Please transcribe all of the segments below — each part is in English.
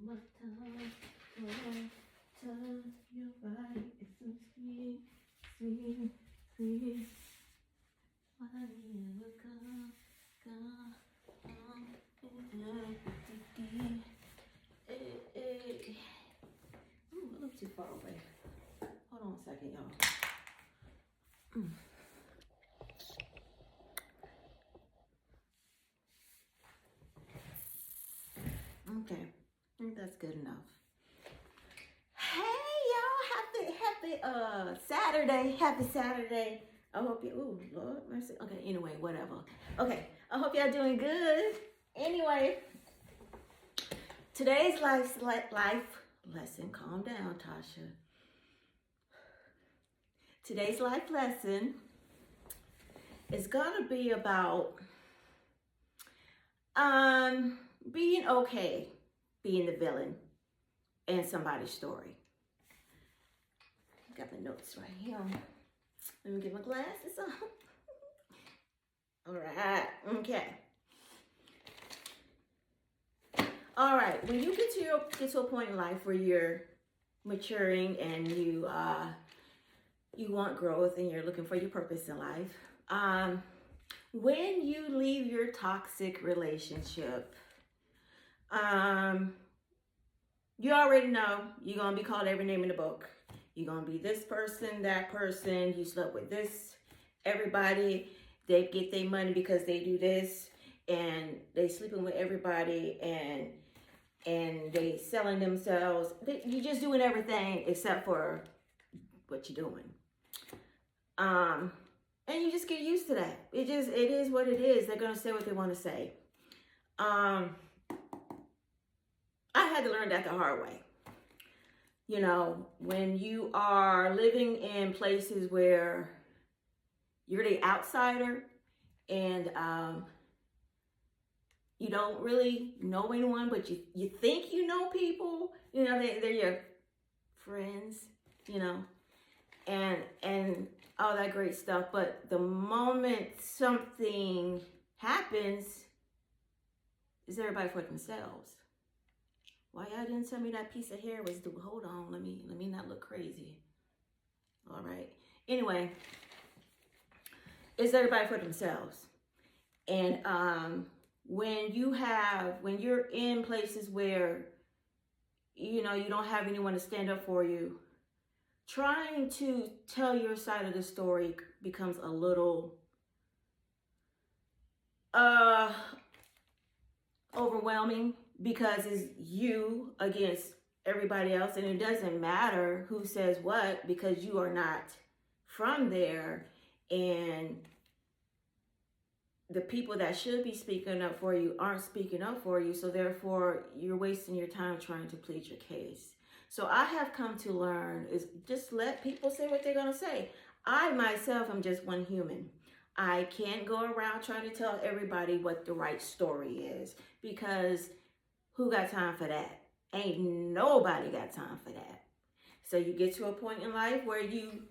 my tongue, your body is so sweet, sweet, sweet. Why you come, Ooh, a little too far away. Hold on a second, y'all. Okay, I think that's good enough. Hey, y'all, happy Saturday. I hope you, ooh, Lord mercy. Okay, anyway, whatever. Okay, I hope y'all doing good. Anyway, today's life lesson, calm down, Tasha. Today's life lesson is gonna be about being okay, being the villain in somebody's story. Got my notes right here. Let me get my glasses on. All right, okay. All right, when you get to a point in life where you're maturing and you want growth and you're looking for your purpose in life, when you leave your toxic relationship, you already know you're gonna be called every name in the book. You're gonna be this person, that person. You slept with this, everybody. They get their money because they do this, and they sleeping with everybody, and they selling themselves. You're just doing everything except for what you're doing. And you just get used to that. It is what it is. They're gonna say what they want to say. I had to learn that the hard way. You know, when you are living in places where you're the outsider and you don't really know anyone, but you think you know people, you know, they're your friends, you know, and all that great stuff. But the moment something happens, is everybody for themselves. Why y'all didn't tell me that piece of hair was due? Hold on, let me not look crazy. All right. Anyway, it's everybody for themselves. And when you're in places where you know you don't have anyone to stand up for you, trying to tell your side of the story becomes a little overwhelming, because it's you against everybody else, and it doesn't matter who says what because you are not from there, and the people that should be speaking up for you aren't speaking up for you, so therefore you're wasting your time trying to plead your case. So I have come to learn is just let people say what they're going to say. I myself am just one human. I can't go around trying to tell everybody what the right story is, because who got time for that? Ain't nobody got time for that. So you get to a point in life where you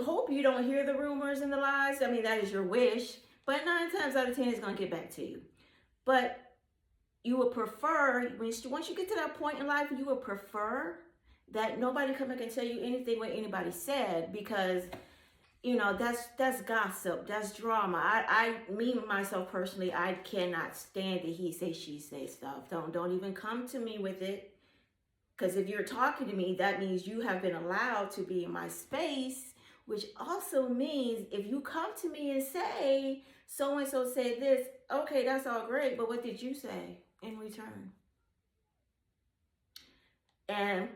hope you don't hear the rumors and the lies. I mean, that is your wish, but 9 times out of 10 it's going to get back to you. But you would prefer, once you get to that point in life, you would prefer that nobody come back and tell you anything what anybody said, because you know, that's gossip, that's drama. Me myself personally, I cannot stand the he say, she say stuff. Don't even come to me with it. Because if you're talking to me, that means you have been allowed to be in my space, which also means if you come to me and say, so-and-so said this, okay, that's all great, but what did you say in return? And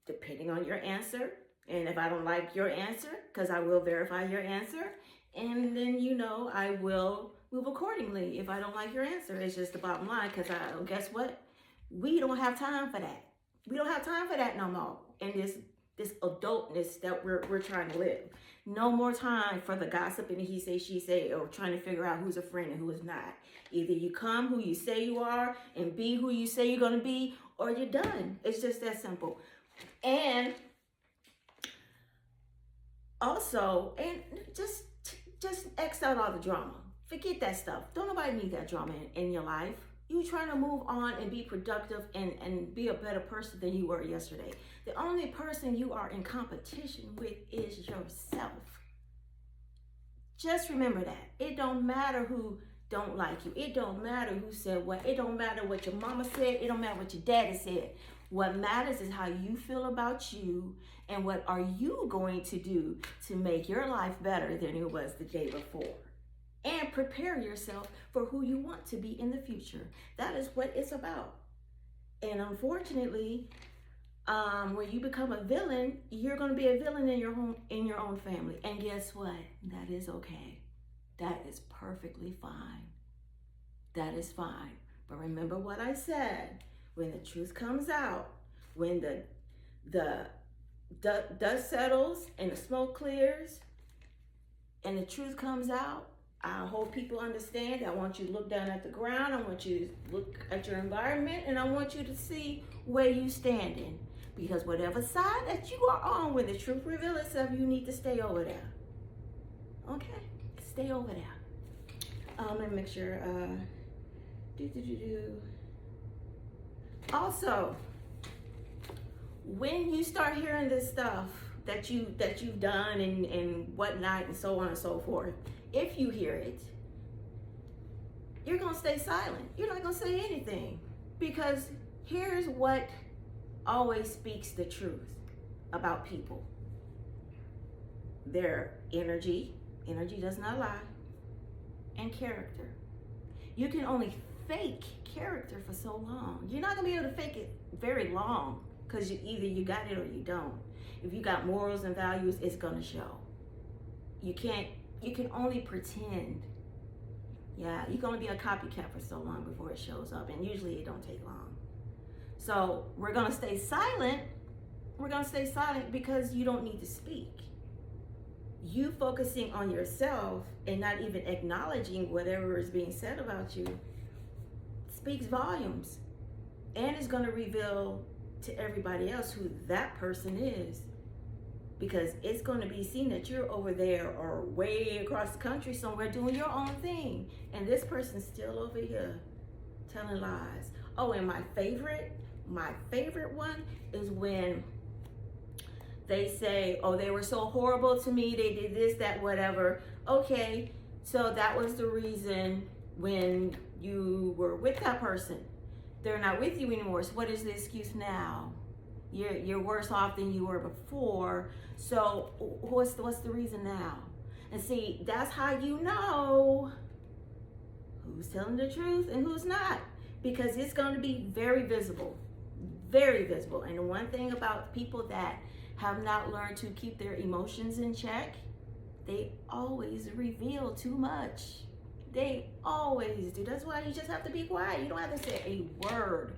depending on your answer, and if I don't like your answer, because I will verify your answer, and then, you know, I will move accordingly if I don't like your answer. It's just the bottom line, because guess what? We don't have time for that. We don't have time for that no more. And this adultness that we're trying to live. No more time for the gossip and the he say, she say, or trying to figure out who's a friend and who is not. Either you come who you say you are and be who you say you're going to be, or you're done. It's just that simple. And also, and just X out all the drama. Forget that stuff. Don't nobody need that drama in your life. You trying to move on and be productive and be a better person than you were yesterday. The only person you are in competition with is yourself. Just remember that. It don't matter who don't like you. It don't matter who said what. It don't matter what your mama said. It don't matter what your daddy said. What matters is how you feel about you and what are you going to do to make your life better than it was the day before. And prepare yourself for who you want to be in the future. That is what it's about. And unfortunately, when you become a villain, you're going to be a villain in your own family. And guess what? That is okay. That is perfectly fine. That is fine. But remember what I said. When the truth comes out, when the dust settles and the smoke clears, and the truth comes out, I hope people understand. I want you to look down at the ground. I want you to look at your environment, and I want you to see where you standing. Because whatever side that you are on, when the truth reveals itself, you need to stay over there. Okay? Stay over there. Let me make sure. Also, when you start hearing this stuff that you've done and whatnot and so on and so forth, if you hear it, you're going to stay silent. You're not going to say anything, because here's what always speaks the truth about people. Their energy does not lie, and character. You can only fake character for so long. You're not going to be able to fake it very long, because either you got it or you don't. If you got morals and values, it's going to show. You can only pretend. Yeah, you can only be a copycat for so long before it shows up, and usually it don't take long. So we're going to stay silent. We're going to stay silent because you don't need to speak. You focusing on yourself and not even acknowledging whatever is being said about you speaks volumes, and is going to reveal to everybody else who that person is, because it's going to be seen that you're over there or way across the country somewhere doing your own thing, and this person's still over here telling lies. Oh, and my favorite one is when they say, oh, they were so horrible to me, they did this, that, whatever. Okay, so that was the reason when you were with that person. They're not with you anymore, so what is the excuse now? You're worse off than you were before, so what's the reason now? And see, that's how you know who's telling the truth and who's not, because it's going to be very visible, very visible. And the one thing about people that have not learned to keep their emotions in check, they always reveal too much. They always do. That's why you just have to be quiet. You don't have to say a word.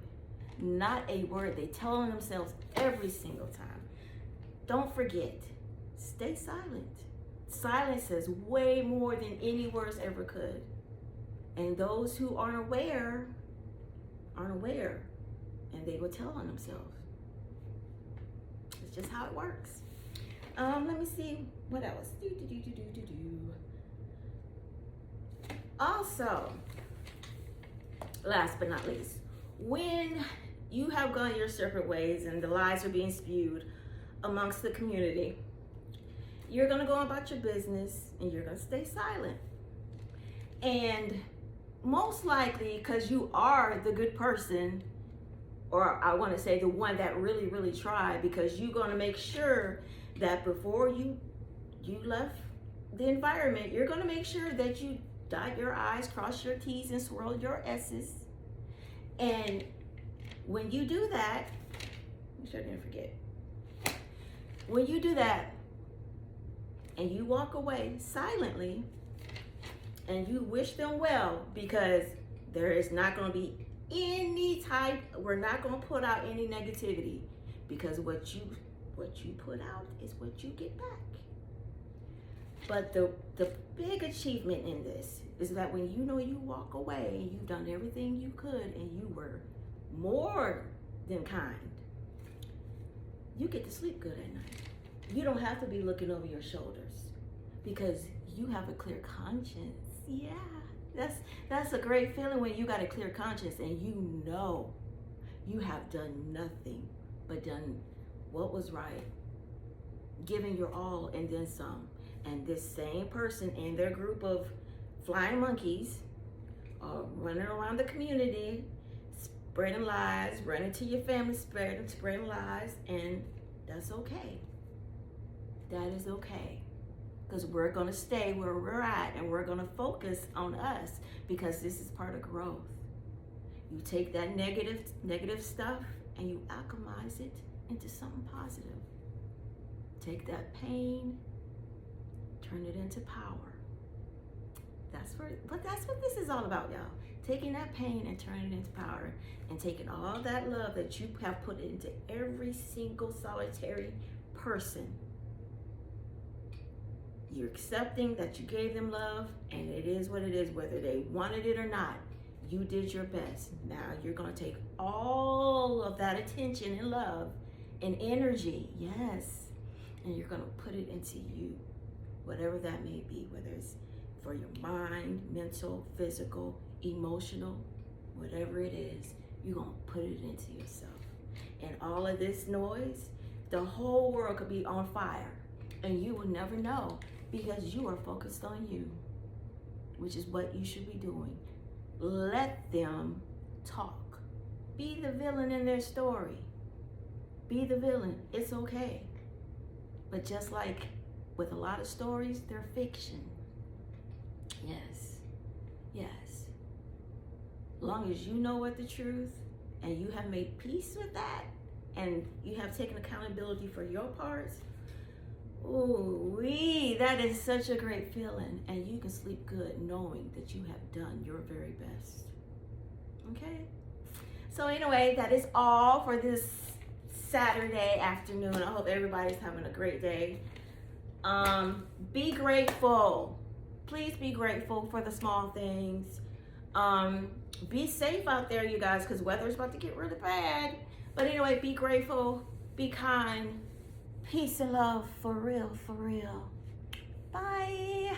Not a word. They tell on themselves every single time. Don't forget, stay silent. Silence says way more than any words ever could. And those who aren't aware, and they will tell on themselves. It's just how it works. Let me see what else. Also, last but not least, when you have gone your separate ways and the lies are being spewed amongst the community, you're going to go about your business and you're going to stay silent. And most likely, because you are the good person, or I want to say the one that really, really tried, because you're going to make sure that before you left the environment, you're going to make sure that you dot your I's, cross your T's, and swirl your S's. And when you do that, make sure I didn't forget. When you do that and you walk away silently and you wish them well, because there is not going to be any type, we're not going to put out any negativity, because what you put out is what you get back. But the big achievement in this is that when you know you walk away and you've done everything you could and you were more than kind, you get to sleep good at night. You don't have to be looking over your shoulders because you have a clear conscience. Yeah, That's a great feeling when you got a clear conscience and you know you have done nothing but done what was right, giving your all and then some. And this same person and their group of flying monkeys are running around the community, spreading lies, running to your family, spreading lies, and that's okay. That is okay. Because we're going to stay where we're at and we're going to focus on us because this is part of growth. You take that negative stuff and you alchemize it into something positive. Take that pain, turn it into power. That's what this is all about, y'all. Taking that pain and turning it into power, and taking all that love that you have put into every single solitary person. You're accepting that you gave them love, and it is what it is, whether they wanted it or not. You did your best. Now you're going to take all of that attention and love and energy, yes, and you're going to put it into you, whatever that may be, whether it's for your mind, mental, physical, emotional, whatever it is, you're going to put it into yourself. And all of this noise, the whole world could be on fire, and you will never know because you are focused on you, which is what you should be doing. Let them talk. Be the villain in their story. Be the villain. It's okay. But just like with a lot of stories, they're fiction. Yes. Yes. As long as you know what the truth and you have made peace with that and you have taken accountability for your parts, ooh-wee, that is such a great feeling, and you can sleep good knowing that you have done your very best. Okay? So anyway, that is all for this Saturday afternoon. I hope everybody's having a great day. Be grateful. Please be grateful for the small things. Be safe out there, you guys, because weather's about to get really bad. But anyway, be grateful, be kind. Peace and love, for real, for real. Bye.